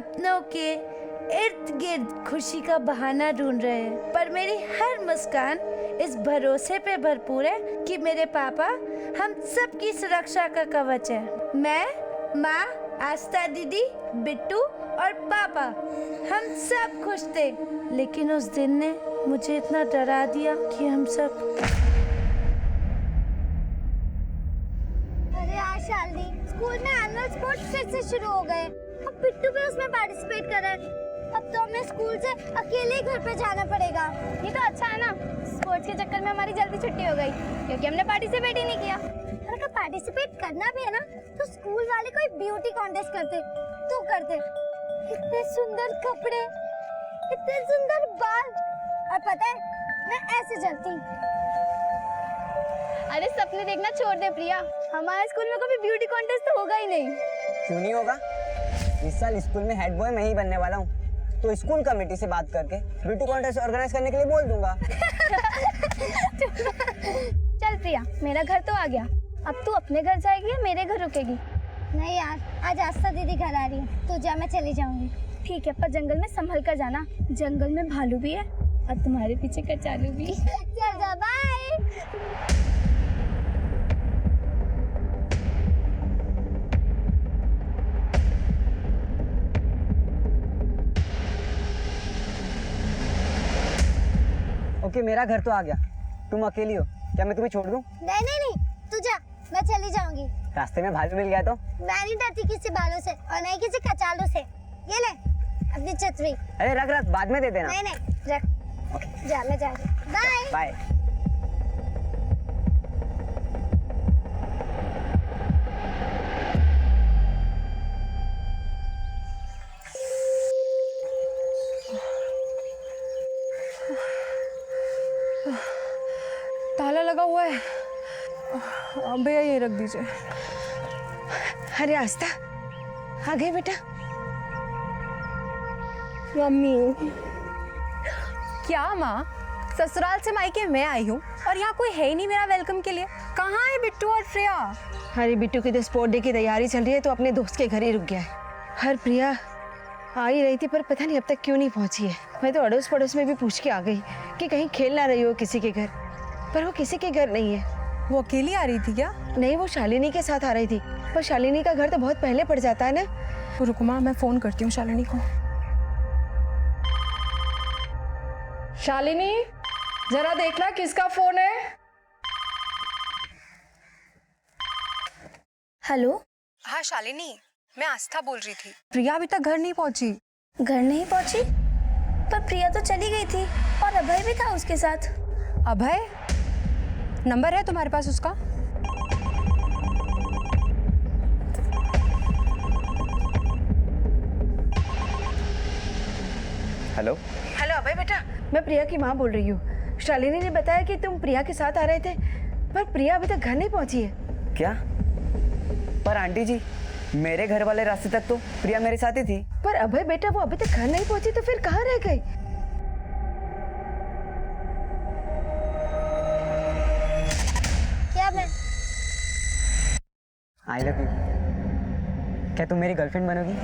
अपनों के इर्द गिर्द खुशी का बहाना ढूंढ रहे हैं, पर मेरी हर मुस्कान इस भरोसे पे भरपूर है कि मेरे पापा हम सबकी सुरक्षा का कवच है। मैं, माँ, आस्था दीदी, बिट्टू और पापा हम सब खुश थे, लेकिन उस दिन ने मुझे इतना डरा दिया कि हम सब। अरे यार शालिनी, स्कूल में एनुअल स्पोर्ट्स फिर से शुरू हो गए। अब बिट्टू भी उसमें पार्टिसिपेट कर रहा है। अब तो हमें स्कूल से अकेले ही घर पे जाना पड़ेगा। ये तो अच्छा है ना, स्पोर्ट्स के चक्कर में हमारी जल्दी छुट्टी हो गई क्योंकि हमने पार्टिसिपेट ही नहीं किया। अगर पार्टिसिपेट करना भी है ना तो स्कूल वाले कोई ब्यूटी कॉन्टेस्ट करते तो करते। इतने सुंदर कपड़े, इतने सुंदर बाल, और पता है मैं ऐसे चलती। अरे सपने देखना छोड़ दे प्रिया, हमारे स्कूल में कभी ब्यूटी कॉन्टेस्ट तो होगा ही नहीं। क्यों नहीं होगा? इस साल स्कूल में हेड बॉय मैं ही बनने वाला हूँ, तो स्कूल कमेटी से बात करके ब्यूटी कॉन्टेस्ट ऑर्गेनाइज करने के लिए बोल दूंगा। चल प्रिया, मेरा घर तो आ गया, अब तू अपने घर जाएगी या मेरे घर रुकेगी? नहीं यार, आज आस्था दीदी घर आ रही है, तू जा, मैं चली जाऊंगी। ठीक है, पर जंगल में संभल कर जाना, जंगल में भालू भी है और तुम्हारे पीछे कचालू भी। चल जा, बाय। ओके, मेरा घर तो आ गया, तुम अकेली हो, क्या मैं तुम्हें छोड़ दूं? नहीं नहीं नहीं, तू जा, मैं चली जाऊंगी। रास्ते में भालू मिल गया तो? मैं नहीं डरती किसी बालों से और नहीं किसी कचालू से। ये ले अपनी छतरी। अरे रख रख, बाद में दे देना। नहीं नहीं रख, जा, मैं जा रही। Bye bye. ताला लगा हुआ है, भैया ये रख दीजिए। अरे आस्था, आ गई बेटा? मम्मी। क्या माँ, ससुराल से मायके मैं आई हूँ और यहाँ कोई है ही नहीं मेरा वेलकम के लिए। कहाँ है बिट्टू और प्रिया? अरे बिट्टू की तो स्पोर्ट डे की तैयारी चल रही है, तो अपने दोस्त के घर ही रुक गया है। हर प्रिया आ ही रही थी, पर पता नहीं अब तक क्यों नहीं पहुंची है। मैं तो अड़ोस पड़ोस में भी पूछ के आ गई कि कहीं खेल ना रही हो किसी के घर, पर वो किसी के घर नहीं है। वो अकेली आ रही थी क्या? नहीं, वो शालिनी के साथ आ रही थी, पर शालिनी का घर तो बहुत पहले पड़ जाता है ना। रुको माँ, मैं फोन करती हूँ शालिनी को। शालिनी, जरा देखना किसका फोन है। हेलो। हाँ शालिनी, मैं आस्था बोल रही थी। प्रिया अभी तक घर नहीं पहुंची। घर नहीं पहुंची? पर प्रिया तो चली गई थी और अभय भी था उसके साथ। अभय? नंबर है तुम्हारे पास उसका? हेलो। हेलो अभय बेटा, मैं प्रिया की माँ बोल रही हूँ। शालिनी ने बताया कि तुम प्रिया के साथ आ रहे थे, पर प्रिया अभी तक घर नहीं पहुंची है। क्या? पर आंटी जी, मेरे घर वाले रास्ते तक तो प्रिया मेरे साथ ही थी। पर अभय बेटा, वो अभी तक घर नहीं पहुंची तो फिर कहाँ रह गई? क्या? मैं आई लव यू। क्या तुम मेरी गर्लफ्रेंड बनोगी?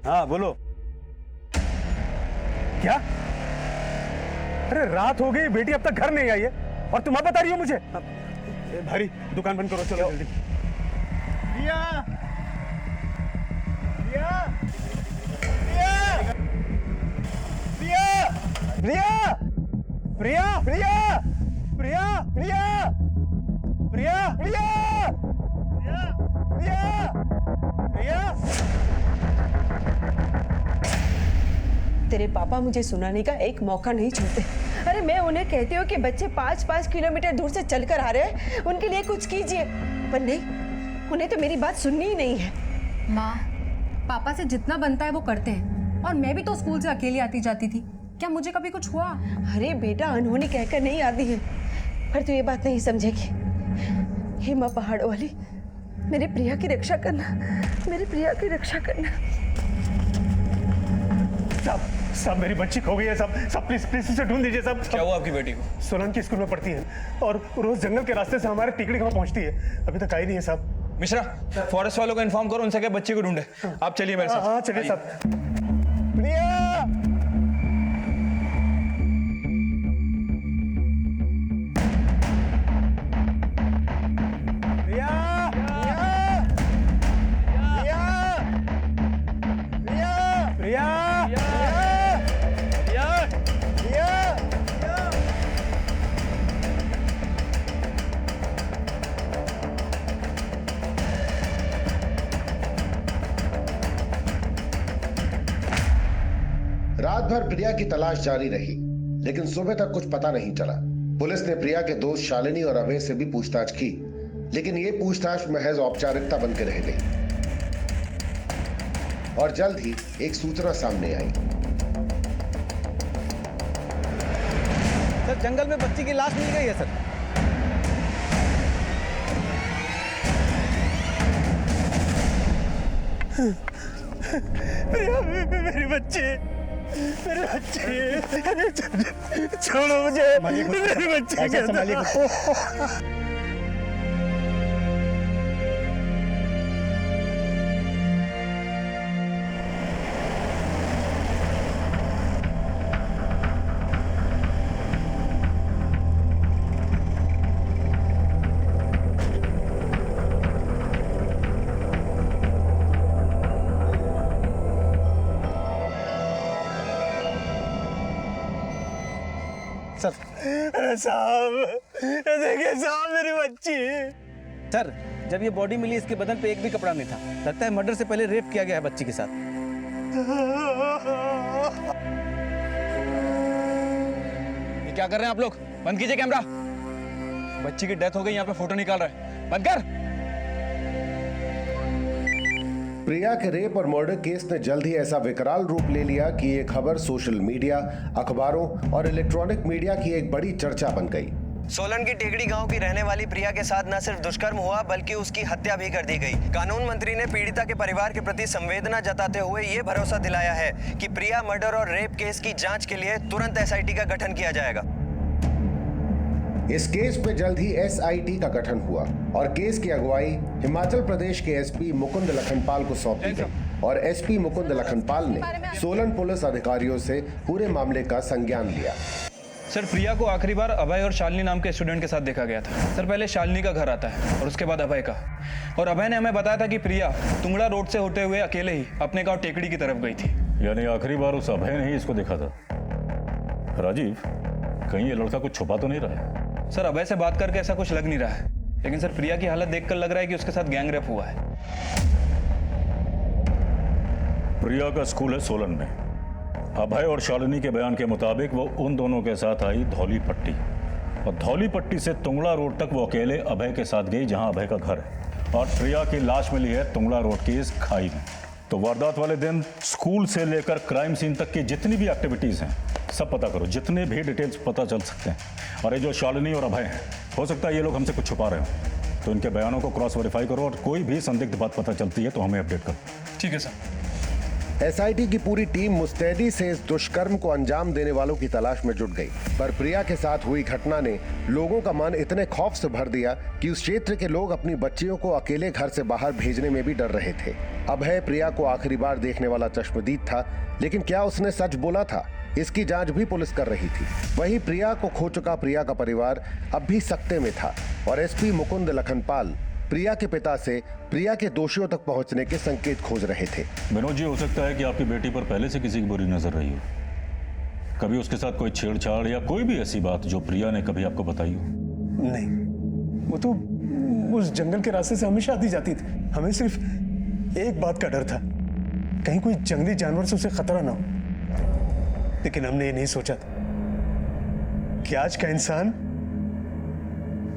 हाँ बोलो। क्या? अरे रात हो गई, बेटी अब तक घर नहीं आई है और तुम अब बता रही हो मुझे? भारी, दुकान बंद करो, चलो जल्दी। प्रिया! प्रिया! प्रिया! प्रिया! प्रिया! प्रिया! प्रिया! प्रिया! प्रिया! प्रिया! प्रिया! प्रिया! तेरे पापा मुझे सुनाने का एक मौका नहीं छोड़ते। अरे मैं उन्हें कहती हूँ कि बच्चे 5-5 किलोमीटर दूर से चलकर आ रहे हैं, उनके लिए कुछ कीजिए, पर नहीं, उन्हें तो मेरी बात सुननी ही नहीं है। माँ, पापा से जितना बनता है वो करते हैं, और मैं भी तो स्कूल से अकेली आती जाती थी, क्या मुझे कभी कुछ हुआ? अरे बेटा, अनहोनी कहकर नहीं आती है, पर तू ये बात नहीं समझेगी। हे माँ पहाड़ों वाली, मेरी प्रिया की रक्षा करना, मेरी प्रिया की रक्षा करना। साहब, सब मेरी बच्ची खो गई है। सब प्लीज प्लीज उसे ढूंढ दीजिए। सब क्या हुआ आपकी बेटी को? सोलन की स्कूल में पढ़ती है और रोज जंगल के रास्ते से हमारे टिकड़ी गांव पहुंचती है। अभी तक आई नहीं है साहब। मिश्रा, फॉरेस्ट वालों को इन्फॉर्म करो, उनसे क्या बच्ची को ढूंढे। आप चलिए मेरे साथ। हाँ चलिए साहब। प्रिया! रात भर प्रिया की तलाश जारी रही, लेकिन सुबह तक कुछ पता नहीं चला। पुलिस ने प्रिया के दोस्त शालिनी और अभय से भी पूछताछ की, लेकिन ये पूछताछ महज औपचारिकता बनकर रह गई। और जल्द ही एक सूचना सामने आई। सर, जंगल में बच्ची की लाश मिल गई है सर। मेरी बच्ची, मेरे बच्चे, छोड़ो मुझे, मेरे बच्चे। सर, साहब देखिए साहब, मेरी बच्ची। सर, जब ये बॉडी मिली इसके बदन पे एक भी कपड़ा नहीं था। लगता है मर्डर से पहले रेप किया गया है बच्ची के साथ। ये क्या कर रहे हैं आप लोग? बंद कीजिए कैमरा। बच्ची की डेथ हो गई, यहाँ पे फोटो निकाल रहे हैं। बंद कर। प्रिया के रेप और मर्डर केस ने जल्द ही ऐसा विकराल रूप ले लिया कि ये खबर सोशल मीडिया, अखबारों और इलेक्ट्रॉनिक मीडिया की एक बड़ी चर्चा बन गई। सोलन की टेकड़ी गांव की रहने वाली प्रिया के साथ न सिर्फ दुष्कर्म हुआ बल्कि उसकी हत्या भी कर दी गई। कानून मंत्री ने पीड़िता के परिवार के प्रति संवेदना जताते हुए ये भरोसा दिलाया है कि प्रिया मर्डर और रेप केस की जांच के लिए तुरंत एसआईटी का गठन किया जाएगा। इस केस पे जल्द ही एसआईटी का गठन हुआ और केस की अगुवाई हिमाचल प्रदेश के एसपी मुकुंद लखनपाल को सौंप दी गई और एसपी मुकुंद लखनपाल ने सोलन पुलिस अधिकारियों से पूरे मामले का संज्ञान लिया। सर, प्रिया को आखिरी बार अभय और शालिनी नाम के स्टूडेंट के साथ देखा गया था। सर, पहले शालिनी का घर आता है और उसके बाद अभय का। और अभय ने हमें बताया था कि प्रिया तुंगड़ा रोड से होते हुए अकेले ही अपने गांव टेकड़ी की तरफ गई थी। यानी आखिरी बार उस अभय ने ही इसको देखा था। राजीव, कहीं ये लड़का कुछ छुपा तो नहीं रहा है? सर, अभय से बात करके ऐसा कुछ लग नहीं रहा है, लेकिन सर प्रिया की हालत देखकर लग रहा है कि उसके साथ गैंग रेप हुआ है। प्रिया का स्कूल है सोलन में। अभय और शालिनी के बयान के मुताबिक वो उन दोनों के साथ आई धौली पट्टी और धौली पट्टी से तुंगड़ा रोड तक वो अकेले अभय के साथ गई, जहां अभय का घर है। और प्रिया की लाश मिली है तुंगड़ा रोड की इस खाई में। तो वारदात वाले दिन स्कूल से लेकर क्राइम सीन तक की जितनी भी एक्टिविटीज हैं सब पता करो, जितने भी डिटेल्स पता चल सकते हैं। और ये जो शालिनी और अभय हैं, हो सकता है ये लोग हमसे कुछ छुपा रहे हो, तो इनके बयानों को क्रॉस वेरीफाई करो और कोई भी संदिग्ध बात पता चलती है तो हमें अपडेट करो। ठीक है सर। एसआईटी की पूरी टीम मुस्तैदी से इस दुष्कर्म को अंजाम देने वालों की तलाश में जुट गई, पर प्रिया के साथ हुई घटना ने लोगों का मन इतने खौफ से भर दिया कि उस क्षेत्र के लोग अपनी बच्चियों को अकेले घर से बाहर भेजने में भी डर रहे थे। अभय प्रिया को आखिरी बार देखने वाला चश्मदीद था, लेकिन क्या उसने सच बोला था, इसकी जांच भी पुलिस कर रही थी। वहीं प्रिया को खो चुका प्रिया का परिवार अब भी सकते में था और एसपी मुकुंद लखनपाल प्रिया के पिता से प्रिया के दोषियों तक पहुंचने के संकेत खोज रहे थे। विनोद जी, हो सकता है कि आपकी बेटी पर पहले से किसी की बुरी नजर रही हो, कभी उसके साथ कोई छेड़छाड़ या कोई भी ऐसी बात जो प्रिया ने कभी आपको बताई हो? नहीं, वो तो उस जंगल के रास्ते से हमेशा आती जाती थी। हमें सिर्फ एक बात का डर था, कहीं कोई जंगली जानवर से उसे खतरा ना हो। लेकिन हमने ये नहीं सोचा था कि आज का इंसान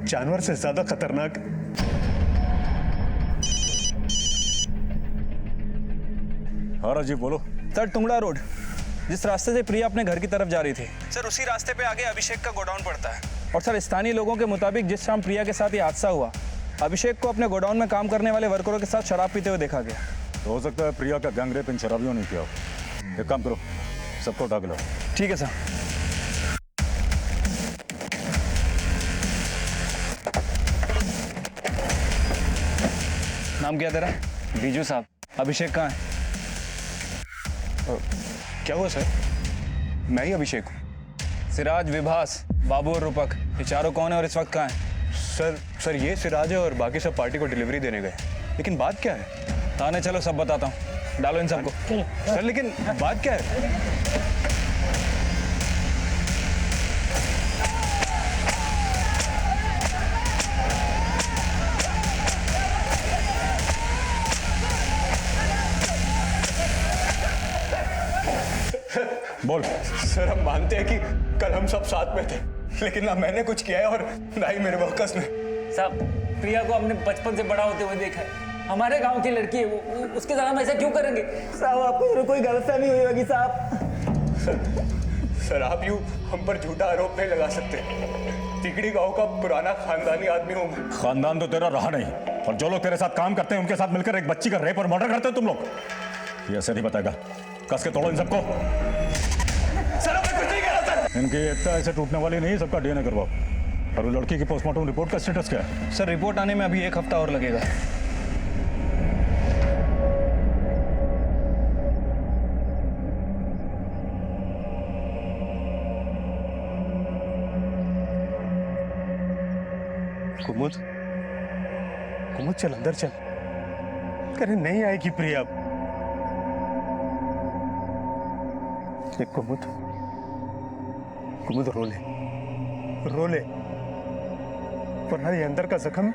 जानवर से ज्यादा खतरनाक है। हाँ राजीव, बोलो। सर, तुंगड़ा रोड, जिस रास्ते से प्रिया अपने घर की तरफ जा रही थी सर, उसी रास्ते पे आगे अभिषेक का गोडाउन पड़ता है। और सर, स्थानीय लोगों के मुताबिक जिस शाम प्रिया के साथ ये हादसा हुआ, अभिषेक को अपने गोडाउन में काम करने वाले वर्करों के साथ शराब पीते हुए देखा गया। तो हो सकता है प्रिया का गैंग रेप इन शराबियों ने किया हो। एक काम करो, सबको उठा के लो। ठीक है सर। नाम क्या तेरा? बीजू साहब। अभिषेक कहाँ है? क्या हुआ सर? मैं ही अभिषेक हूँ। सिराज, विभास, बाबू और रूपक, ये चारों कौन है और इस वक्त कहाँ है? सर ये सिराज है और बाकी सब पार्टी को डिलीवरी देने गए। लेकिन बात क्या है? थाने चलो, सब बताता हूँ। डालो इन सबको। सर लेकिन बात क्या है? बोल। सर हम मानते हैं कि कल हम सब साथ में थे, लेकिन ना मैंने कुछ किया है और ना ही मेरे वर्कर्स ने। साहब, प्रिया को हमने बचपन से बड़ा होते हुए देखा है। हमारे गांव की लड़की है वो, उसके साथ हम ऐसा क्यों करेंगे? साहब आपको कोई गलतफहमी हुई होगी साहब। सर आप यूं हम पर झूठा आरोप नहीं लगा सकते। तिगड़ी गांव का पुराना खानदानी आदमी हूं मैं। खानदान तो तेरा रहा नहीं, और जो लोग तेरे साथ काम करते हैं उनके साथ मिलकर एक बच्ची का रेप और मर्डर करते हो तुम लोग। ये ऐसे नहीं बताएगा। कस के तोड़ो इन सबको। सर मैं कुछ नहीं कह रहा सर। इनकी एकता ऐसे टूटने वाली नहीं, सबका डीएनए करवाओ। और वो लड़की की पोस्टमार्टम रिपोर्ट का स्टेटस क्या है? सर रिपोर्ट आने में अभी 1 हफ्ता और लगेगा। कुमुद चल अंदर चल। अरे नहीं आएगी प्रिया। कुमुद रो ले वरना ये अंदर का जख्म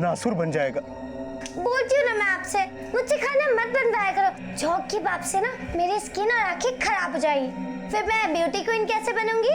नासुर बन जाएगा। बोलती हूँ ना मैं आपसे, मुझसे खाना मत बनवाया करो। झोंक की बाप से ना मेरी स्किन और आंखें खराब हो जाएगी, फिर मैं ब्यूटी क्वीन कैसे बनूंगी?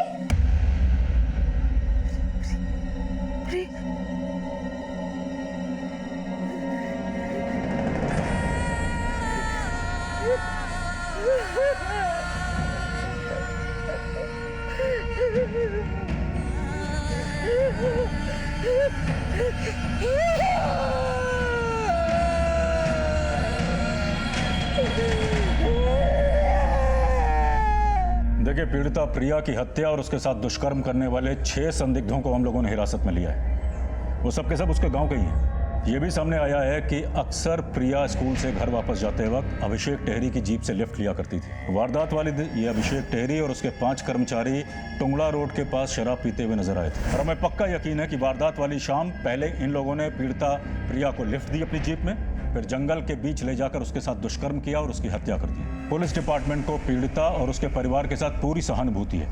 देखिए, पीड़िता प्रिया की हत्या और उसके साथ दुष्कर्म करने वाले 6 संदिग्धों को हम लोगों ने हिरासत में लिया है। वो सब के सब उसके गांव के ही हैं। ये भी सामने आया है कि अक्सर प्रिया स्कूल से घर वापस जाते वक्त अभिषेक टेहरी की जीप से लिफ्ट लिया करती थी। वारदात वाले दिन ये अभिषेक टेहरी और उसके 5 कर्मचारी टुंगड़ा रोड के पास शराब पीते हुए नजर आए थे। और हमें पक्का यकीन है कि वारदात वाली शाम पहले इन लोगों ने पीड़िता प्रिया को लिफ्ट दी अपनी जीप में, फिर जंगल के बीच ले जाकर उसके साथ दुष्कर्म किया और उसकी हत्या कर दी। पुलिस डिपार्टमेंट को पीड़िता और उसके परिवार के साथ पूरी सहानुभूति है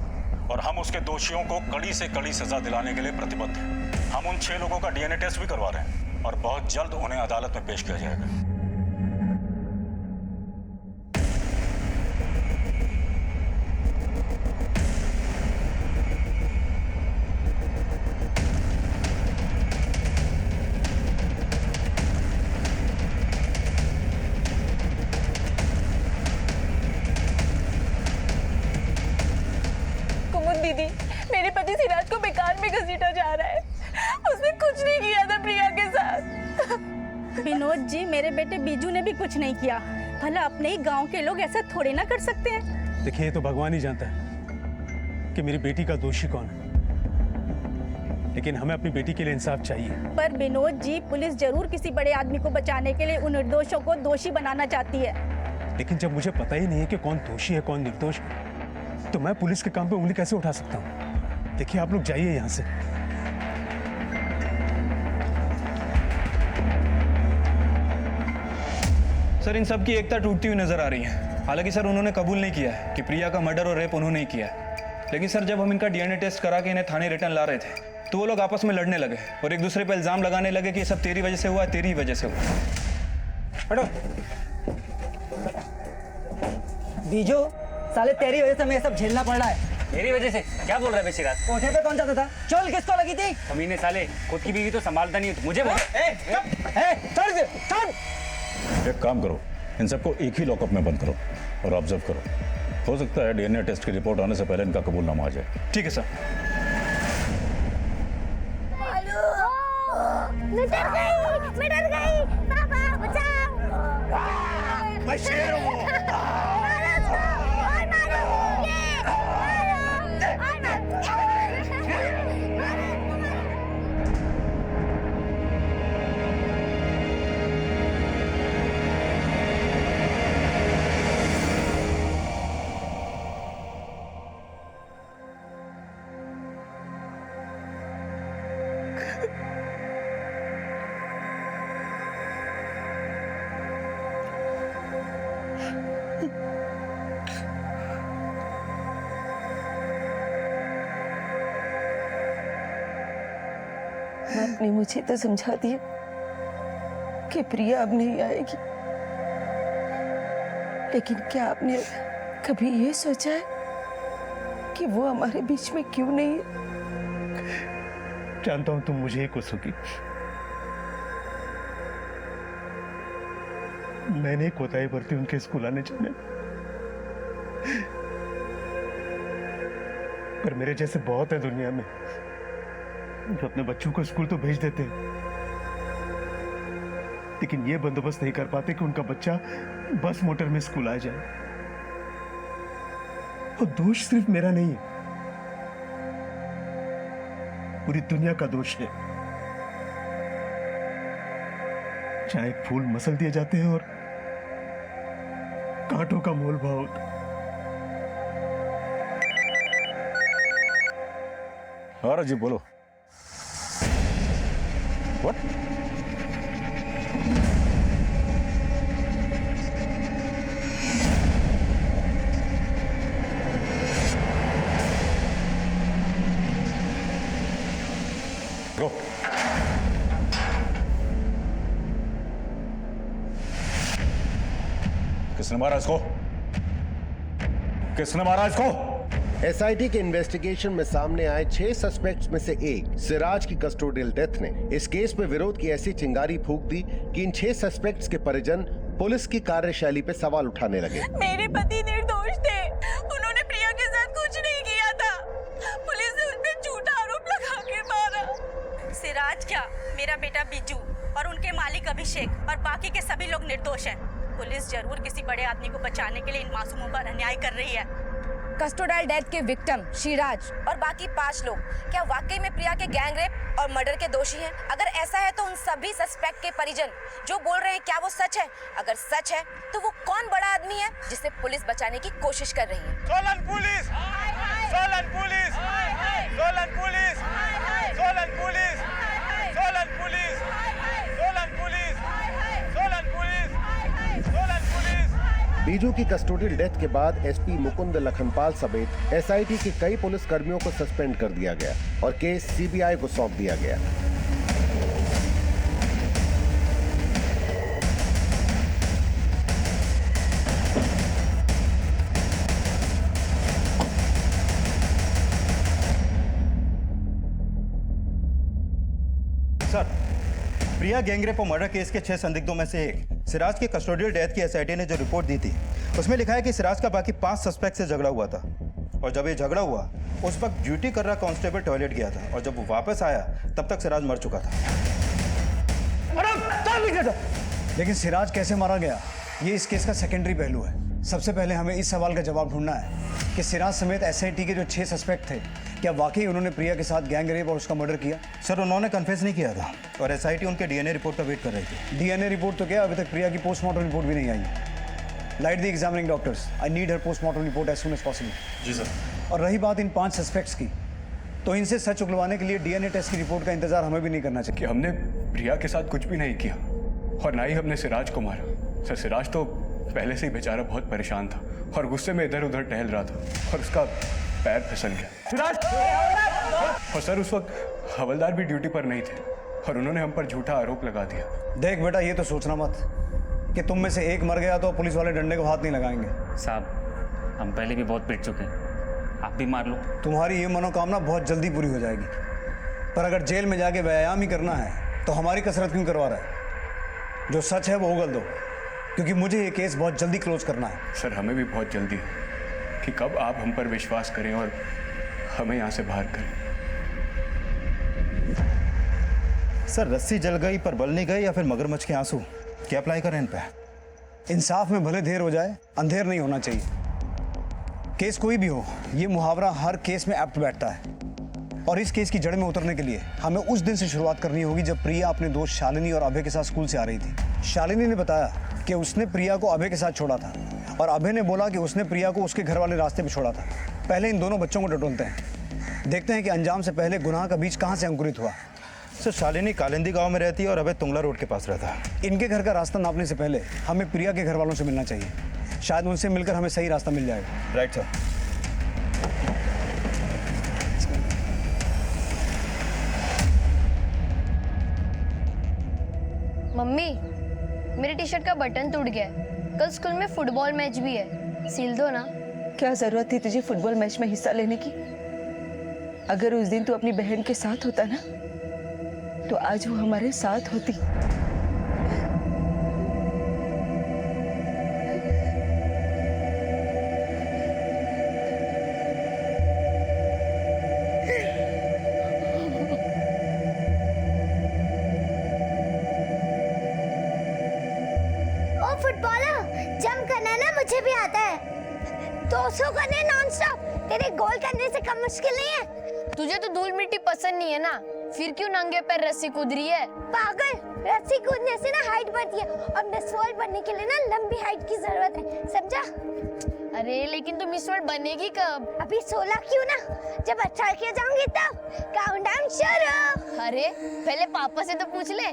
और हम उसके दोषियों को कड़ी से कड़ी सजा दिलाने के लिए प्रतिबद्ध हैं। हम उन 6 लोगों का डीएनए टेस्ट भी करवा रहे हैं और बहुत जल्द उन्हें अदालत में पेश किया जाएगा। दीदी, मेरे पति सिराज को बेकार में घसीटा जा रहा है। उसने कुछ नहीं किया था प्रिया के साथ। विनोद जी, मेरे बेटे बीजू ने भी कुछ नहीं किया। भला अपने ही गांव के लोग ऐसा थोड़े ना कर सकते हैं। देखिए, ये तो भगवान ही जानता है कि मेरी बेटी का दोषी कौन है, लेकिन हमें अपनी बेटी के लिए इंसाफ चाहिए। पर विनोद जी, पुलिस जरूर किसी बड़े आदमी को बचाने के लिए उन निर्दोषों को दोषी बनाना चाहती है। लेकिन जब मुझे पता ही नहीं है कि कौन दोषी है कौन निर्दोष, तो मैं पुलिस के काम पे उंगली कैसे उठा सकता हूँ? देखिए, आप लोग जाइए यहाँ से। सर इन सब की एकता टूटती हुई नजर आ रही है। हालांकि सर उन्होंने कबूल नहीं किया है कि प्रिया का मर्डर और रेप उन्होंने ही किया है। लेकिन सर जब हम इनका डीएनए टेस्ट करा के इन्हें थाने रिटर्न ला रहे थे तो वो लोग आपस में लड़ने लगे और एक दूसरे पर इल्जाम लगाने लगे कि ये सब तेरी वजह से हुआ है, तेरी वजह से हुआ। हटो। बीजू, साले तेरी वजह से हमें सब झेलना पड़ रहा है। मेरी वजह से? क्या बोल रहा है बेसिराज? कोठे पे कौन जाता था? चल, किसको लगी थी? कमीने साले, खुद की बीवी तो संभालता नहीं है, मुझे बोल। एक काम करो, इन सबको एक ही लॉकअप में बंद करो और ऑब्जर्व करो। हो सकता है डीएनए टेस्ट की रिपोर्ट आने से पहले इनका कबूलनामा आ जाए। ठीक है सर। मैं डर गई। पापा बचाओ। मैं शेर हूँ। मारो। आपने मुझे तो समझा दिया कि प्रिया अब नहीं आएगी, लेकिन क्या आपने कभी ये सोचा है कि वो हमारे बीच में क्यों नहीं है? जानता हूं तुम मुझे ही कोसोगी। मैंने कोताही बरती उनके स्कूल आने जाने, पर मेरे जैसे बहुत है दुनिया में जो अपने बच्चों को स्कूल तो भेज देते हैं, लेकिन ये बंदोबस्त नहीं कर पाते कि उनका बच्चा बस मोटर में स्कूल आ जाए। और दोष सिर्फ मेरा नहीं है, पूरी दुनिया का दोष है। चाहे फूल मसल दिए जाते हैं और कांटों का मोल भाव होता। हाँ जी बोलो। What? Go. किसने मारा इसको? किसने मारा इसको? एसआईटी के इन्वेस्टिगेशन में सामने आए 6 सस्पेक्ट्स में से एक सिराज की कस्टोडियल डेथ ने इस केस में विरोध की ऐसी चिंगारी फूंक दी कि इन 6 सस्पेक्ट्स के परिजन पुलिस की कार्यशैली पे सवाल उठाने लगे। मेरे पति निर्दोष थे, उन्होंने प्रिया के साथ कुछ नहीं किया था। पुलिस ने उन पे झूठा आरोप लगा के मारा। सिराज क्या, मेरा बेटा बिजू और उनके मालिक अभिषेक और बाकी के सभी लोग निर्दोष हैं। पुलिस जरूर किसी बड़े आदमी को बचाने के लिए इन मासूमों पर अन्याय कर रही है। कस्टोडियल डेथ के विक्टिम शिराज और बाकी 5 लोग क्या वाकई में प्रिया के गैंग रेप और मर्डर के दोषी हैं? अगर ऐसा है तो उन सभी सस्पेक्ट के परिजन जो बोल रहे हैं क्या वो सच है? अगर सच है तो वो कौन बड़ा आदमी है जिसे पुलिस बचाने की कोशिश कर रही है? Solan police! Solan police! Solan police! Solan police! Solan police! Solan police! Solan police! Solan police! Biju की कस्टोडियल डेथ के बाद एसपी मुकुंद लखनपाल समेत एसआईटी के कई पुलिस कर्मियों को सस्पेंड कर दिया गया और केस सीबीआई को सौंप दिया गया। सर, प्रिया गैंगरेप और मर्डर केस के 6 संदिग्धों में से एक सिराज की कस्टोडियल डेथ की एसआईटी ने जो रिपोर्ट दी थी उसमें लिखा है कि सिराज का बाकी 5 सस्पेक्ट से झगड़ा हुआ था और जब ये झगड़ा हुआ उस वक्त ड्यूटी कर रहा कांस्टेबल टॉयलेट गया था और जब वो वापस आया तब तक सिराज मर चुका था। लेकिन सिराज कैसे मारा गया ये इस केस का सेकेंडरी पहलू है। सबसे पहले हमें इस सवाल का जवाब ढूंढना है कि सिराज समेत एसआईटी के जो 6 सस्पेक्ट थे क्या वाकई उन्होंने प्रिया के साथ गैंग रेप और उसका मर्डर किया? सर, उन्होंने कन्फेस नहीं किया था और एसआईटी उनके डीएनए रिपोर्ट का वेट कर रही थी। डीएनए रिपोर्ट तो क्या, अभी तक प्रिया की पोस्टमार्टम रिपोर्ट भी नहीं आई। Right the examining doctors, I need her postmortem report as soon as possible. जी सर। और रही बात इन 5 सस्पेक्ट्स की, तो इनसे सच उगलवाने के लिए डीएनए टेस्ट की रिपोर्ट का इंतजार हमें भी नहीं करना चाहिए। कि हमने प्रिया के साथ कुछ भी नहीं किया और ना ही हमने सिराज को मारा। सर, सिराज तो पहले से ही बेचारा बहुत परेशान था और गुस्से में इधर उधर टहल रहा था और उसका पैर फिसल गया। सिराज! और सर, उस वक्त हवलदार भी ड्यूटी पर नहीं थे और उन्होंने हम पर झूठा आरोप लगा दिया। देख बेटा, ये तो सोचना मत कि तुम में से एक मर गया तो पुलिस वाले डंडे को हाथ नहीं लगाएंगे। साहब, हम पहले भी बहुत पिट चुके हैं, आप भी मार लो। तुम्हारी ये मनोकामना बहुत जल्दी पूरी हो जाएगी, पर अगर जेल में जाके व्यायाम ही करना है तो हमारी कसरत क्यों करवा रहा है? जो सच है वो उगल दो, क्योंकि मुझे ये केस बहुत जल्दी क्लोज करना है। सर, हमें भी बहुत जल्दी है कि कब आप हम पर विश्वास करें और हमें यहाँ से बाहर करें। सर, रस्सी जल गई पर बल नहीं गई या फिर मगरमच्छ के आंसू, क्या अप्लाई करें इन पे? इंसाफ में भले देर हो जाए, अंधेर नहीं होना चाहिए। केस कोई भी हो, ये मुहावरा हर केस में एप्ट बैठता है और इस केस की जड़ में उतरने के लिए हमें उस दिन से शुरुआत करनी होगी जब प्रिया अपने दोस्त शालिनी और अभय के साथ स्कूल से आ रही थी। शालिनी ने बताया कि उसने प्रिया को अभय के साथ छोड़ा था और अभय ने बोला कि उसने प्रिया को उसके घर वाले रास्ते पे छोड़ा था। पहले इन दोनों बच्चों को टटोलते हैं, देखते हैं कि अंजाम से पहले गुनाह का बीज कहाँ से अंकुरित हुआ। सर, शालिनी कालिंदी गांव में रहती है और अभय तुंगला रोड के पास रहता है। इनके घर का रास्ता नापने से पहले हमें प्रिया के घर वालों से मिलना चाहिए, शायद उनसे मिलकर हमें सही रास्ता मिल जाएगा। Right sir. मम्मी, मेरी टी शर्ट का बटन टूट गया है। कल स्कूल में फुटबॉल मैच भी है, सिल दो ना। क्या जरूरत थी तुझे फुटबॉल मैच में हिस्सा लेने की? अगर उस दिन तू अपनी बहन के साथ होता ना, तो आज वो हमारे साथ होती। ओ फुटबॉलर, जंप करना ना मुझे भी आता है। 200 करने नॉन स्टॉप, तेरे गोल करने से कम मुश्किल नहीं है। तुझे तो धूल मिट्टी पसंद नहीं है ना, फिर क्यों नंगे पैर रस्सी कूद रही है? पागल, रस्सी कूदने से ना हाइट बढ़ती है और मिस वर्ल्ड बनने के लिए ना लंबी हाइट की जरूरत है, समझा? अरे लेकिन तू मिस वर्ल्ड बनेगी कब? अभी 16 क्यों ना, जब 18 की हो जाऊंगी तब। काउंटडाउन शुरू। अरे पहले पापा से तो पूछ ले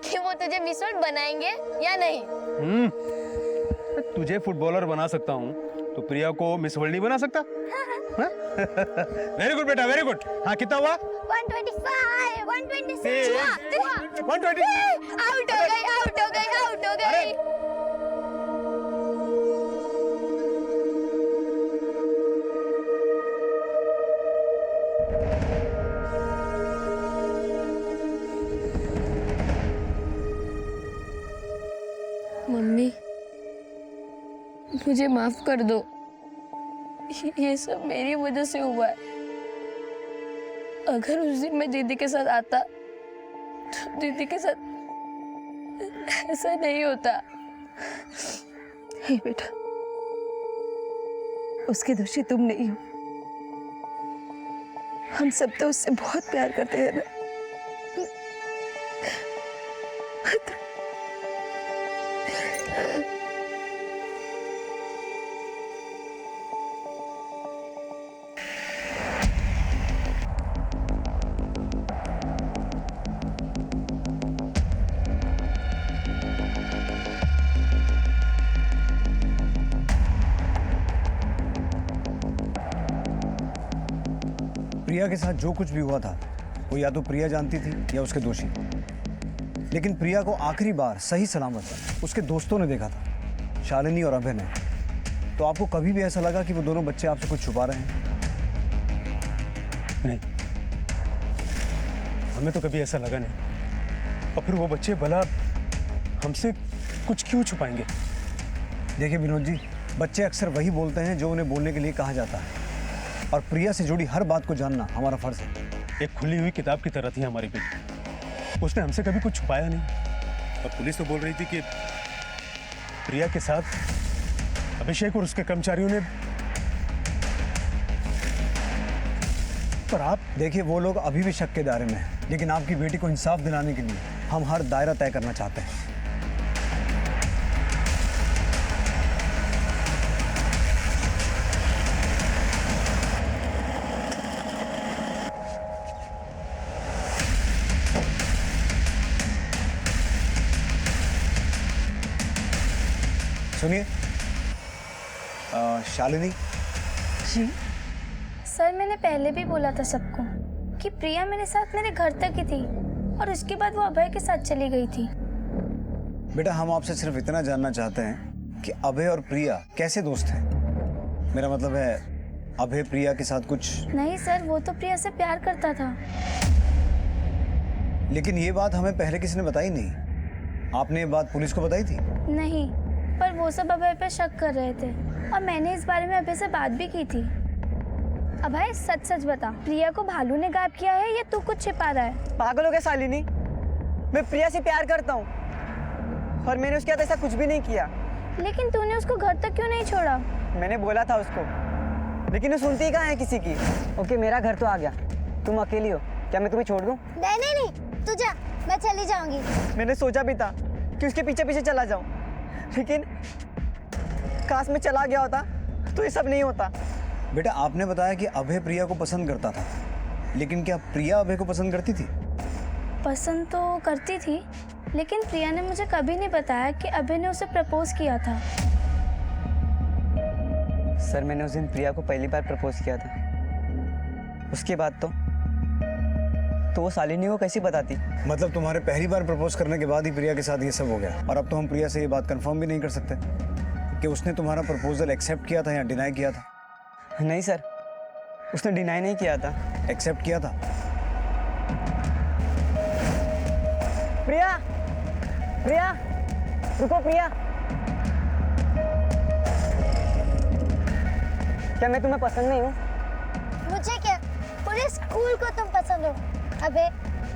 कि वो तुझे मिस वर्ल्ड बनाएंगे या नहीं। तुझे फुटबॉलर बना सकता हूँ, तो प्रिया को मिस वर्ल्ड नहीं बना सकता? वेरी गुड बेटा, वेरी गुड। हाँ, कितना हुआ? 125, 126, 120। आउट हो गई, आउट हो गई, आउट हो गई। मम्मी, मुझे माफ कर दो, ये सब मेरी वजह से हुआ है। अगर उस दिन मैं दीदी के साथ आता तो दीदी के साथ ऐसा नहीं होता। हे बेटा, उसके दोषी तुम नहीं हो। हम सब तो उससे बहुत प्यार करते हैं ना। प्रिया के साथ जो कुछ भी हुआ था वो या तो प्रिया जानती थी या उसके दोषी। लेकिन प्रिया को आखिरी बार सही सलामत उसके दोस्तों ने देखा था, शालिनी और अभय ने। तो आपको कभी भी ऐसा लगा कि वो दोनों बच्चे आपसे कुछ छुपा रहे हैं? नहीं, हमें तो कभी ऐसा लगा नहीं। और फिर वो बच्चे भला हमसे कुछ क्यों छुपाएंगे? देखिए विनोद जी, बच्चे अक्सर वही बोलते हैं जो उन्हें बोलने के लिए कहा जाता है, और प्रिया से जुड़ी हर बात को जानना हमारा फर्ज है। एक खुली हुई किताब की तरह थी हमारी बेटी, उसने हमसे कभी कुछ छुपाया नहीं। और पुलिस तो बोल रही थी कि प्रिया के साथ अभिषेक और उसके कर्मचारियों ने। पर आप देखिए, वो लोग अभी भी शक के दायरे में हैं, लेकिन आपकी बेटी को इंसाफ दिलाने के लिए हम हर दायरा तय करना चाहते हैं। सुनिए, शालिनी जी सर, मैंने पहले भी बोला था सबको कि प्रिया मेरे साथ मेरे घर तक ही थी और उसके बाद वो अभय के साथ चली गई थी। बेटा, हम आपसे सिर्फ इतना जानना चाहते हैं कि अभय और प्रिया कैसे दोस्त हैं। मेरा मतलब है, अभय प्रिया के साथ कुछ? नहीं सर, वो तो प्रिया से प्यार करता था। लेकिन ये बात हमें पहले किसी ने बताई नहीं। आपने ये बात पुलिस को बताई थी? नहीं, पर वो सब अभय पे शक कर रहे थे और मैंने इस बारे में अभय से बात भी की थी। अभय, सच सच बता, प्रिया को भालू ने गायब किया है या तू कुछ छिपा रहा है? पागल हो गया शालिनी, मैं प्रिया से प्यार करता हूँ और मैंने उसके साथ ऐसा कुछ भी नहीं किया। लेकिन तूने उसको घर तक क्यों नहीं छोड़ा? मैंने बोला था उसको, लेकिन वो सुनती कहाँ है किसी की। ओके, मेरा घर तो आ गया, तुम अकेली हो, क्या मैं तुम्हें छोड़ दूँ? नहीं नहीं नहीं, तू जा, मैं चली जाऊंगी। मैंने सोचा भी था कि उसके पीछे पीछे चला जाऊं, लेकिन काश में चला गया होता तो ये सब नहीं होता। बेटा, आपने बताया कि अभय प्रिया को पसंद करता था, लेकिन क्या प्रिया अभय को पसंद करती थी? पसंद तो करती थी, लेकिन प्रिया ने मुझे कभी नहीं बताया कि अभय ने उसे प्रपोज किया था। सर, मैंने उस दिन प्रिया को पहली बार प्रपोज किया था। उसके बाद तो तो वो शालिनी को कैसी बताती? मतलब तुम्हारे पहली बार प्रपोज करने के बाद ही प्रिया के साथ ये सब हो गया, और अब तो हम प्रिया से ये बात कंफर्म भी नहीं कर सकते कि उसने तुम्हारा प्रपोजल एक्सेप्ट किया था या डिनाई किया था। नहीं सर, उसने डिनाई नहीं किया था, एक्सेप्ट किया था। प्रिया, प्रिया, रुको प्रिया। क्या मैं तुम्हें पसंद नहीं हूँ? मुझे क्या, पूरे स्कूल को तुम पसंद हो। अबे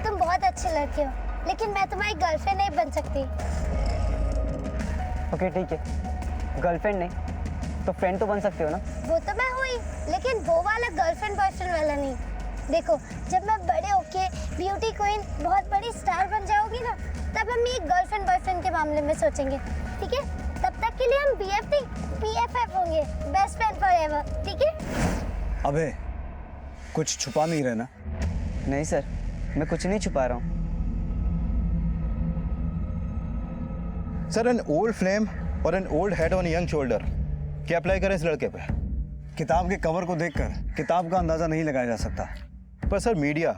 तुम बहुत अच्छे लड़के हो, लेकिन मैं तुम्हारी गर्लफ्रेंड नहीं बन सकती। ओके ठीक है, गर्लफ्रेंड नहीं तो फ्रेंड तो बन सकते हो ना? वो तो मैं हुई, लेकिन वो वाला गर्लफ्रेंड बॉयफ्रेंड वाला नहीं। देखो, जब मैं बड़े होके ब्यूटी क्वीन बहुत बड़ी स्टार बन जाऊंगी ना, तब हम ये गर्लफ्रेंड बॉयफ्रेंड के मामले में सोचेंगे, ठीक है? तब तक के लिए हम BFT BFF होंगे, बेस्ट फ्रेंड फॉरएवर, ठीक है? अबे कुछ छुपा नहीं रहे ना? नहीं सर, मैं कुछ नहीं छुपा रहा हूँ। सर, एन ओल्ड फ्लेम और an old head on young shoulder, क्या अप्लाई करें इस लड़के पे? किताब के कवर को देखकर किताब का अंदाजा नहीं लगाया जा सकता। पर सर, मीडिया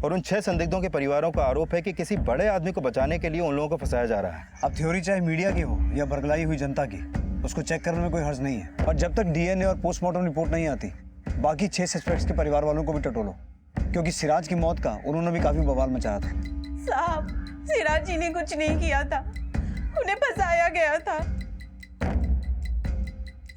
और उन 6 संदिग्धों के परिवारों का आरोप है कि किसी बड़े आदमी को बचाने के लिए उन लोगों को फंसाया जा रहा है। अब थ्योरी चाहे मीडिया की हो या बरगलाई हुई जनता की, उसको चेक करने में कोई हर्ज नहीं है। और जब तक DNA और पोस्टमार्टम रिपोर्ट नहीं आती, बाकी 6 सस्पेक्ट्स के परिवार वालों को भी टटोलो, क्योंकि सिराज की मौत का उन्होंने भी काफी बवाल मचाया था। साहब, सिराज जी ने कुछ नहीं किया था, उन्हें फंसाया गया था।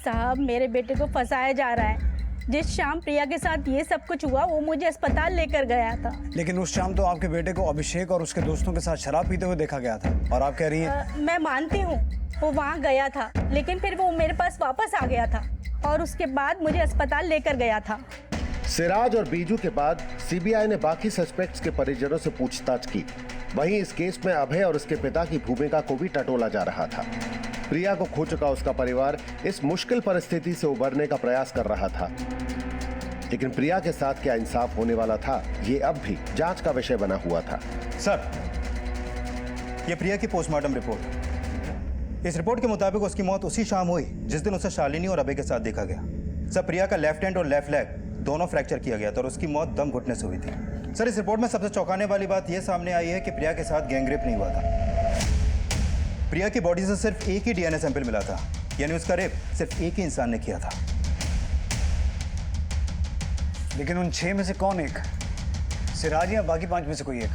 साहब, मेरे बेटे को फंसाया जा रहा है। जिस शाम प्रिया के साथ ये सब कुछ हुआ, वो मुझे अस्पताल लेकर गया था। लेकिन उस शाम तो आपके बेटे को अभिषेक और उसके दोस्तों के साथ शराब पीते हुए देखा गया था, और आप कह रही हैं? मैं मानती हूँ वो वहाँ गया था, लेकिन फिर वो मेरे पास वापस आ गया था और उसके बाद मुझे अस्पताल लेकर गया था। सिराज और बीजू के बाद सीबीआई ने बाकी सस्पेक्ट्स के परिजनों से पूछताछ की। वहीं इस केस में अभय और उसके पिता की भूमिका को भी टटोला जा रहा था। प्रिया को खो चुका उसका परिवार इस मुश्किल परिस्थिति से उबरने का प्रयास कर रहा था, लेकिन प्रिया के साथ क्या इंसाफ होने वाला था, ये अब भी जांच का विषय बना हुआ था। सर, ये प्रिया की पोस्टमार्टम रिपोर्ट। इस रिपोर्ट के मुताबिक उसकी मौत उसी शाम हुई जिस दिन उसे शालिनी और अभय के साथ देखा गया। सर, प्रिया का लेफ्ट हैंड और लेफ्ट लेग दोनों फ्रैक्चर किया गया था और उसकी मौत दम घुटने से हुई थी। सर, इस रिपोर्ट में सबसे चौंकाने वाली बात यह सामने आई है कि प्रिया के साथ गैंगरेप नहीं हुआ था। प्रिया की बॉडी से सिर्फ एक ही DNA सैंपल मिला था, यानी उसका रेप सिर्फ एक ही इंसान ने किया था। लेकिन उन 6 में से कौन एक? सिराज या बाकी 5 में से कोई एक?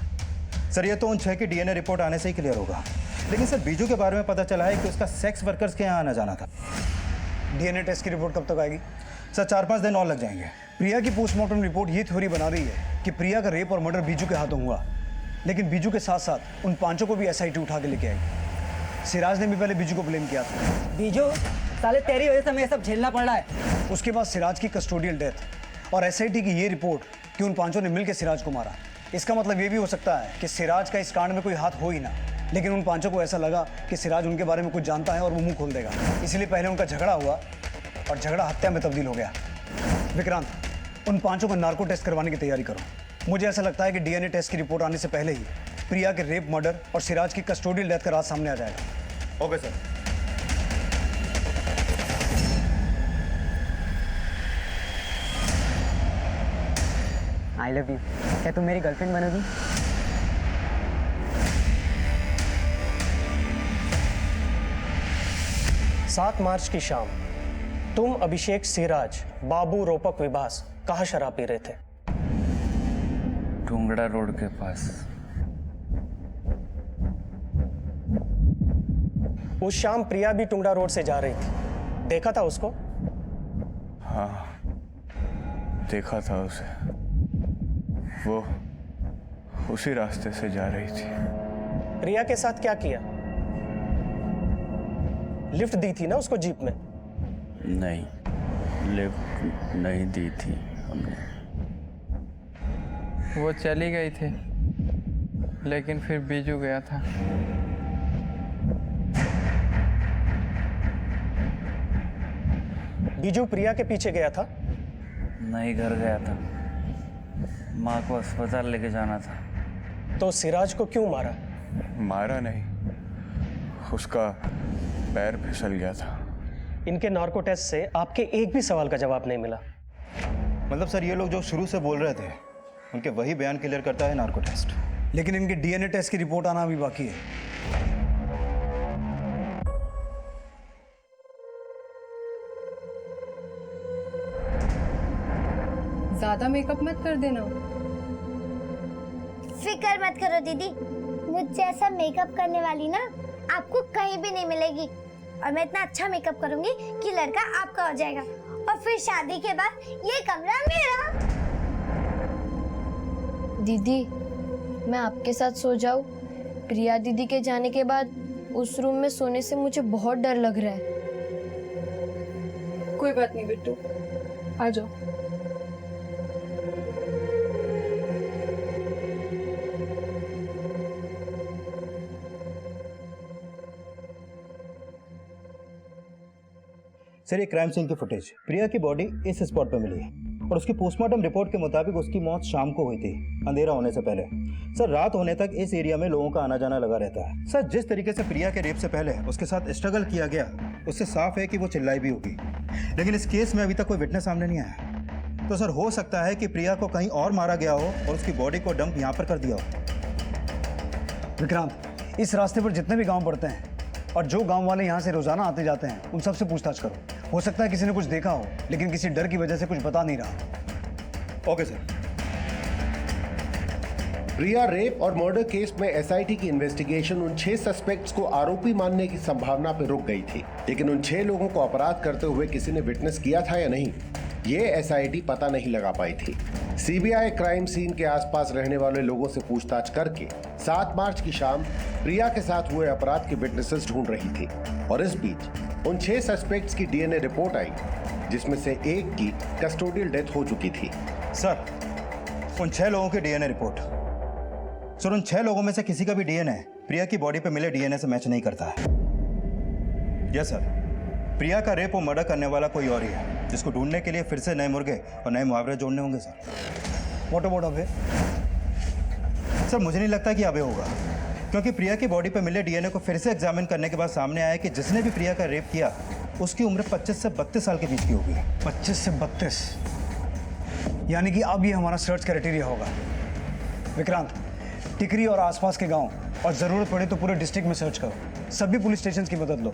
सर, ये तो उन 6 की DNA रिपोर्ट आने से ही क्लियर होगा। लेकिन सर, बीजू के बारे में पता चला है कि उसका सेक्स वर्कर्स के यहाँ आना जाना था। DNA टेस्ट की रिपोर्ट कब तक आएगी? सर, 4-5 दिन और लग जाएंगे। प्रिया की पोस्टमार्टम रिपोर्ट ये थ्योरी बना रही है कि प्रिया का रेप और मर्डर बीजू के हाथों हुआ, लेकिन बीजू के साथ साथ उन 5 को भी SIT उठा के लेके आई। सिराज ने भी पहले बीजू को ब्लेम किया था। बीजू, साले तेरी वजह से हमें ये सब झेलना पड़ रहा है। उसके बाद सिराज की कस्टोडियल डेथ और SIT की ये रिपोर्ट कि उन 5 ने मिलकर सिराज को मारा। इसका मतलब ये भी हो सकता है कि सिराज का इस कांड में कोई हाथ हो ही ना, लेकिन उन 5 को ऐसा लगा कि सिराज उनके बारे में कुछ जानता है और वो मुंह खोल देगा, इसलिए पहले उनका झगड़ा हुआ और झगड़ा हत्या में तब्दील हो गया। विक्रांत, उन 5 को नार्को टेस्ट करवाने की तैयारी करो। मुझे ऐसा लगता है कि DNA टेस्ट की रिपोर्ट आने से पहले ही प्रिया के रेप, मर्डर और सिराज की कस्टोडियल डेथ का राज सामने आ जाएगा। Okay sir. I love you. क्या तुम मेरी गर्लफ्रेंड बनोगी? सात मार्च की शाम तुम, अभिषेक, सिराज, बाबू, रोपक, विभास कहाँ शराब पी रहे थे? टुंगड़ा रोड के पास। उस शाम प्रिया भी टुंगड़ा रोड से जा रही थी, देखा था उसको? हाँ, देखा था उसे। वो उसी रास्ते से जा रही थी। प्रिया के साथ क्या किया? लिफ्ट दी थी ना उसको जीप में? नहीं, लिफ्ट नहीं दी थी हमने। वो चली गई थी, लेकिन फिर बीजू गया था। बीजू प्रिया के पीछे गया था? नहीं, घर गया था। माँ को अस्पताल लेके जाना था। तो सिराज को क्यों मारा? मारा नहीं, उसका पैर फिसल गया था। इनके नार्को टेस्ट से आपके एक भी सवाल का जवाब नहीं मिला। मतलब सर, ये लोग जो शुरू से बोल रहे थे उनके वही बयान क्लियर करता है नार्को टेस्ट। लेकिन इनके डीएनए टेस्ट की रिपोर्ट आना अभी बाकी है। ज्यादा मेकअप मत कर देना। फिक्र मत करो दीदी, मुझ जैसा मेकअप करने वाली ना आपको कहीं भी नहीं मिलेगी। और मैं इतना अच्छा मेकअप करूंगी कि लड़का आपका हो जाएगा और फिर शादी के बाद ये कमरा मेरा। दीदी, मैं आपके साथ सो जाऊं? प्रिया दीदी के जाने के बाद उस रूम में सोने से मुझे बहुत डर लग रहा है। कोई बात नहीं बिट्टू, आ जाओ। सर, ये क्राइम सीन की फुटेज, प्रिया की बॉडी इस स्पॉट पर मिली है और उसकी पोस्टमार्टम रिपोर्ट के मुताबिक उसकी मौत शाम को हुई थी, अंधेरा होने से पहले। सर, रात होने तक इस एरिया में लोगों का आना जाना लगा रहता है। सर, जिस तरीके से प्रिया के रेप से पहले उसके साथ स्ट्रगल किया गया, उससे साफ है कि वो चिल्लाई भी होगी। लेकिन इस केस में अभी तक कोई विटनेस सामने नहीं आया। तो सर, हो सकता है कि प्रिया को कहीं और मारा गया हो और उसकी बॉडी को डंप यहाँ पर कर दिया हो। विक्रांत, इस रास्ते पर जितने भी गांव पड़ते हैं और जो गांव वाले यहाँ से रोजाना आते जाते हैं, उन सबसे पूछताछ करो। हो सकता है किसी ने कुछ देखा हो, लेकिन किसी डर की वजह से कुछ बता नहीं रहा। Okay sir. प्रिया रेप और मर्डर केस में एसआईटी की इन्वेस्टिगेशन उन 6 सस्पेक्ट्स को आरोपी मानने की संभावना पर रुक गई थी, लेकिन उन 6 लोगों को अपराध करते हुए किसी ने विटनेस किया था या नहीं, ये एसआईटी पता नहीं लगा पाई थी। सीबीआई क्राइम सीन के आसपास रहने वाले लोगों से पूछताछ करके 7 मार्च की शाम प्रिया के साथ हुए अपराध के विटनेसेस ढूंढ रही थी और इस बीच उन 6 सस्पेक्ट्स की डीएनए रिपोर्ट आई, जिसमें से एक की कस्टोडियल डेथ हो चुकी थी। सर, उन 6 लोगों की डीएनए रिपोर्ट, सर उन 6 लोगों में से किसी का भी डीएनए प्रिया की बॉडी पे मिले डीएनए से मैच नहीं करता है। यस सर, प्रिया का रेप और मर्डर करने वाला कोई और ही है, जिसको ढूंढने के लिए फिर से नए मुर्गे और नए मुहावरे जोड़ने होंगे sir. What about Abhay? Sir, मुझे नहीं लगता कि अभय होगा, क्योंकि प्रिया की बॉडी पे मिले डीएनए को फिर से एग्जामिन करने के बाद सामने आया कि जिसने भी प्रिया का रेप किया उसकी उम्र 25 से 32 साल के बीच की होगी। 25 से 32, यानी कि अब ये हमारा सर्च क्राइटेरिया होगा। विक्रांत, टिकरी और आसपास के गांव और जरूरत पड़े तो पूरे डिस्ट्रिक्ट में सर्च करो। सभी पुलिस स्टेशन की मदद लो।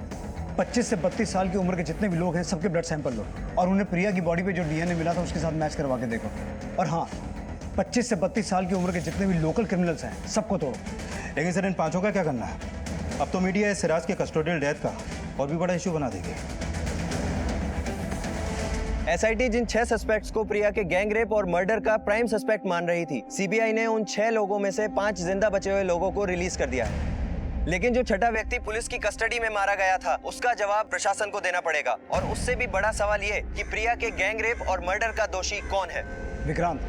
25 से 32 साल की उम्र के जितने भी लोग हैं, सबके ब्लड सैंपल लो और उन्हें प्रिया की बॉडी पे जो डीएनए मिला था उसके साथ मैच करवा के देखो। और हाँ, 25 से 32 साल की उम्र के जितने भी लोकल क्रिमिनल्स हैं, सबको तोड़ो। लेकिन सर, इन 5 का क्या करना है? अब तो मीडिया इस सिराज के कस्टोडियल डेथ का और भी बड़ा इशू बना देगी। एसआईटी जिन 6 सस्पेक्ट्स को प्रिया के गैंग रेप और मर्डर का प्राइम सस्पेक्ट मान रही थी, सीबीआई ने उन 6 लोगों में से 5 जिंदा बचे हुए लोगों को रिलीज कर दिया है। लेकिन जो छठा व्यक्ति पुलिस की कस्टडी में मारा गया था, उसका जवाब प्रशासन को देना पड़ेगा। और उससे भी बड़ा सवाल ये कि प्रिया के गैंग रेप और मर्डर का दोषी कौन है। विक्रांत,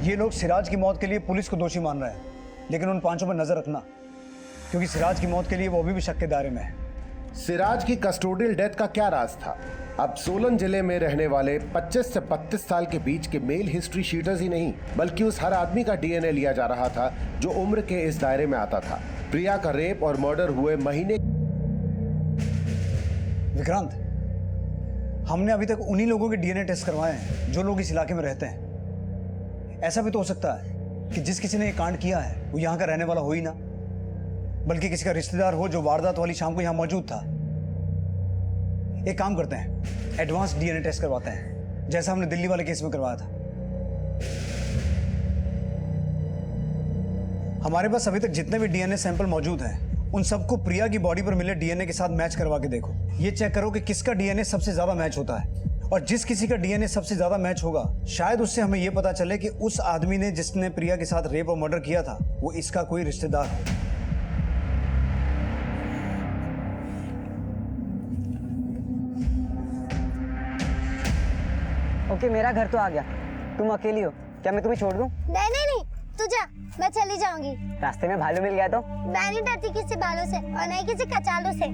ये लोग सिराज की मौत के लिए पुलिस को दोषी मान रहे हैं, लेकिन उन 5 पर नजर रखना, क्योंकि सिराज की मौत के लिए वो अभी भी शक के दायरे में है। सिराज की कस्टोडियल डेथ का क्या राज था? अब सोलन जिले में रहने वाले 25 से 32 साल के बीच के मेल हिस्ट्री शीटर्स ही नहीं, बल्कि उस हर आदमी का डीएनए लिया जा रहा था जो उम्र के इस दायरे में आता था। प्रिया का रेप और मर्डर हुए महीने। विक्रांत, हमने अभी तक उन्हीं लोगों के डीएनए टेस्ट करवाए हैं जो लोग इस इलाके में रहते हैं। ऐसा भी तो हो सकता है कि जिस किसी ने ये कांड किया है वो यहाँ का रहने वाला हो ही ना, बल्कि किसी का रिश्तेदार हो जो वारदात वाली शाम को यहाँ मौजूद था। एक काम करते हैं, एडवांस डीएनए टेस्ट करवाते हैं, जैसा हमने दिल्ली वाले केस में करवाया था। हमारे पास अभी तक जितने भी डीएनए सैंपल मौजूद हैं, उन सबको प्रिया की बॉडी पर मिले डीएनए के साथ मैच करवा के देखो। ये चेक करो कि किसका डीएनए सबसे ज्यादा मैच होता है, और जिस किसी का डीएनए सबसे ज्यादा मैच होगा, शायद उससे हमें यह पता चले कि उस आदमी ने जिसने प्रिया के साथ रेप और मर्डर किया था वो इसका कोई रिश्तेदार हो। ओके, मेरा घर तो आ गया। तुम अकेली हो क्या? मैं तुम्हें छोड़ दूं? नहीं नहीं नहीं, तू जा, मैं चली जाऊंगी। रास्ते में भालू मिल गया तो? मैं नहीं डरती किसी भालू से और नहीं किसी कचालू से।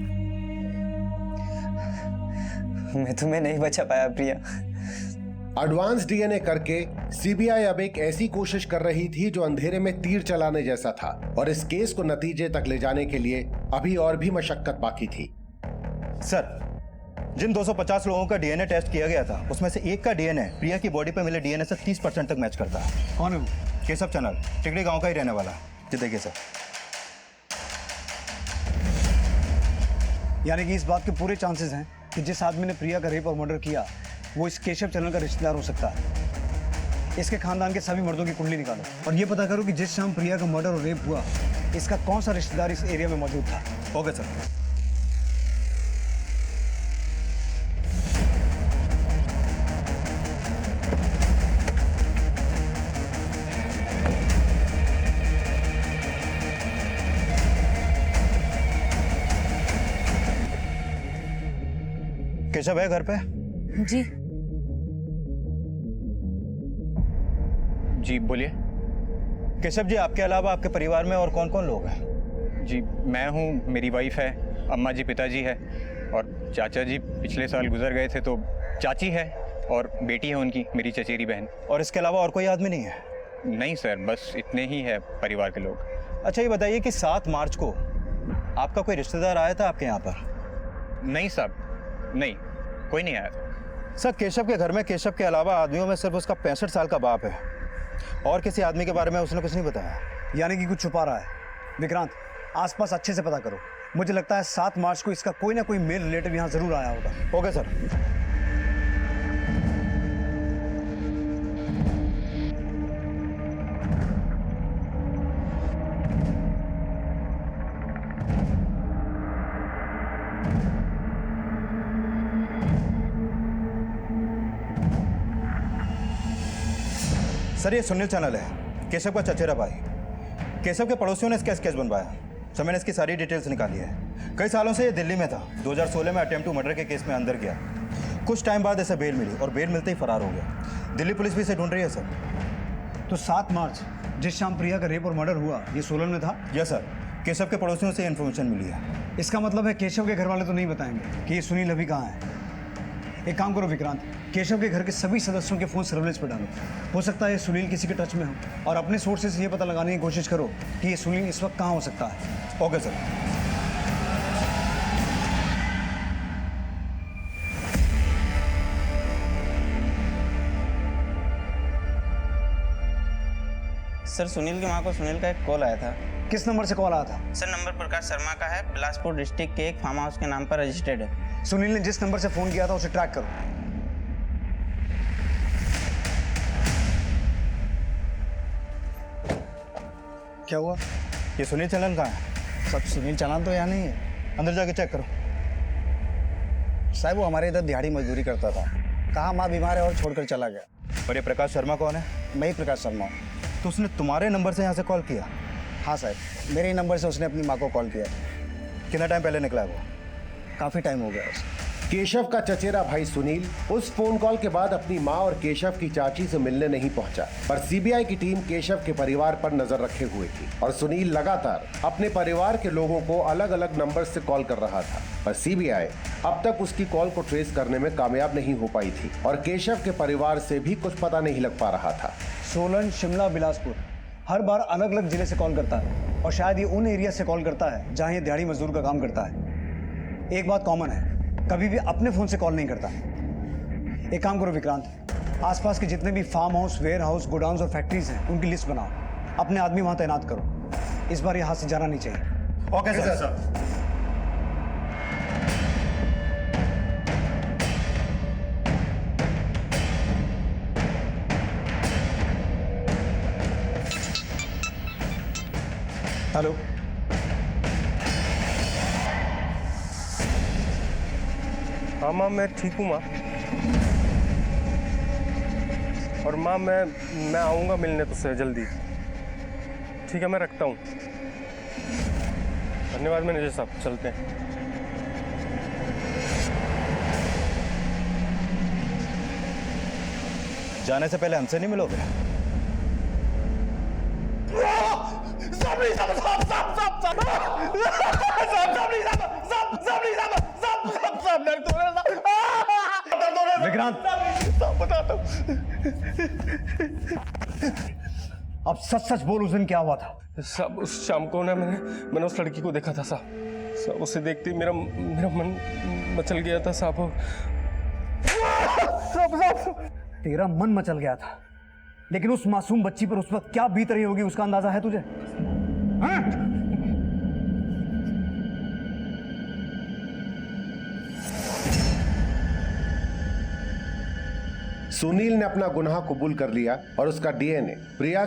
मैं तुम्हें नहीं बचा पाया प्रिया। एडवांस डीएनए करके सीबीआई अब एक ऐसी कोशिश कर रही थी जो अंधेरे में तीर चलाने जैसा था, और इस केस को नतीजे तक ले जाने के लिए अभी और भी मशक्कत बाकी थी। सर, जिन 250 लोगों का डीएनए टेस्ट किया गया था उसमें से एक का डीएनए प्रिया की बॉडी पे मिले डीएनए से 30% तक मैच करता है। कौन है वो? केशव चनल, टिकड़ी गांव का ही रहने वाला। जी देखिए सर। यानी कि इस बात के पूरे चांसेस हैं कि जिस आदमी ने प्रिया का रेप और मर्डर किया वो इस केशव चैनल का रिश्तेदार हो सकता है। इसके खानदान के सभी मर्दों की कुंडली निकालो और ये पता करो कि जिस शाम प्रिया का मर्डर और रेप हुआ इसका कौन सा रिश्तेदार इस एरिया में मौजूद था। Okay sir. केशव है घर पे? जी जी बोलिए। केशव जी, आपके अलावा आपके परिवार में और कौन कौन लोग हैं? जी मैं हूँ, मेरी वाइफ है, अम्मा जी पिताजी है और चाचा जी पिछले साल गुजर गए थे, तो चाची है और बेटी है उनकी, मेरी चचेरी बहन। और इसके अलावा और कोई आदमी नहीं है? नहीं सर, बस इतने ही है परिवार के लोग। अच्छा ये बताइए कि 7 मार्च को आपका कोई रिश्तेदार आया था आपके यहाँ पर? नहीं साहब, नहीं, कोई नहीं आया था। सर, केशव के घर में केशव के अलावा आदमियों में सिर्फ उसका 65 साल का बाप है और किसी आदमी के बारे में उसने कुछ नहीं बताया। यानी कि कुछ छुपा रहा है। विक्रांत, आसपास अच्छे से पता करो। मुझे लगता है 7 मार्च को इसका कोई ना कोई मेल रिलेटिव यहाँ जरूर आया होगा। Okay sir. सर ये सुनील चैनल है, केशव का चचेरा भाई। केशव के पड़ोसियों ने इसका स्केच बनवाया। सर मैंने इसकी सारी डिटेल्स निकाली है। कई सालों से ये दिल्ली में था। 2016 में अटेम्प्ट टू मर्डर के केस में अंदर गया। कुछ टाइम बाद इसे बेल मिली और बेल मिलते ही फरार हो गया। दिल्ली पुलिस भी इसे ढूंढ रही है सर। तो 7 मार्च जिस शाम प्रिया का रेप और मर्डर हुआ ये सोलन में था? यस सर, केशव के पड़ोसियों से इन्फॉर्मेशन मिली है। इसका मतलब है केशव के घर वाले तो नहीं बताएंगे कि ये सुनील अभी कहाँ है। एक काम करो विक्रांत, केशव के घर के सभी सदस्यों के फोन सर्विलेंस पर डालो। हो सकता है ये सुनील किसी के टच में हो, और अपने सोर्सेज से ये पता लगाने की कोशिश करो कि ये सुनील इस वक्त कहाँ हो सकता है। Okay sir. सर सुनील की मां को सुनील का एक कॉल आया था। किस नंबर से कॉल आया था? सर नंबर प्रकाश शर्मा का है, बिलासपुर डिस्ट्रिक्ट के एक फार्म हाउस के नाम पर रजिस्टर्ड है। सुनील ने जिस नंबर से फोन किया था उसे ट्रैक करो। क्या हुआ? ये सुनील चलन कहाँ है? सब सुनील चलन तो यहाँ नहीं है। अंदर जाके चेक करो। साहब वो हमारे इधर दिहाड़ी मजदूरी करता था, कहा माँ बीमार है और छोड़कर चला गया। और ये प्रकाश शर्मा कौन है? मैं ही प्रकाश शर्मा हूँ। तो उसने तुम्हारे नंबर से यहाँ से कॉल किया? हाँ साहब, मेरे ही नंबर से उसने अपनी माँ को कॉल किया। कितना टाइम पहले निकला वो? काफ़ी टाइम हो गया उसे। केशव का चचेरा भाई सुनील उस फोन कॉल के बाद अपनी मां और केशव की चाची से मिलने नहीं पहुंचा, पर सीबीआई की टीम केशव के परिवार पर नजर रखे हुए थी और सुनील लगातार अपने परिवार के लोगों को अलग अलग नंबर से कॉल कर रहा था, पर सीबीआई अब तक उसकी कॉल को ट्रेस करने में कामयाब नहीं हो पाई थी और केशव के परिवार से भी कुछ पता नहीं लग पा रहा था। सोलन, शिमला, बिलासपुर हर बार अलग अलग जिले से कॉल करता है और शायद ये उन एरिया से कॉल करता है जहाँ ये दिहाड़ी मजदूर का काम करता है। एक बात कॉमन है, कभी भी अपने फोन से कॉल नहीं करता। एक काम करो विक्रांत, आसपास के जितने भी farm house, warehouse, godowns और फैक्ट्रीज हैं उनकी लिस्ट बनाओ, अपने आदमी वहां तैनात करो। इस बार ये हाथ से जाना नहीं चाहिए। Okay sir. हेलो, हाँ माँ मैं ठीक हूँ माँ। और माँ मैं आऊँगा मिलने तुझसे जल्दी। ठीक है मैं रखता हूँ। धन्यवाद मैनेजर साहब, चलते हैं। जाने से पहले हमसे नहीं मिलोगे? विक्रांत, अब सच सच बोल, उस दिन क्या हुआ था? साहब उस शाम को ना मैंने उस लड़की को देखा था साहब। साहब उसे देखते ही मेरा मेरा मन मचल गया था साहब। तेरा मन मचल गया था, लेकिन उस मासूम बच्ची पर उस वक्त क्या बीत रही होगी उसका अंदाजा है तुझे? हाँ? सुनील ने अपना गुनाह कबूल कर लिया और उसका डीएनए प्रिया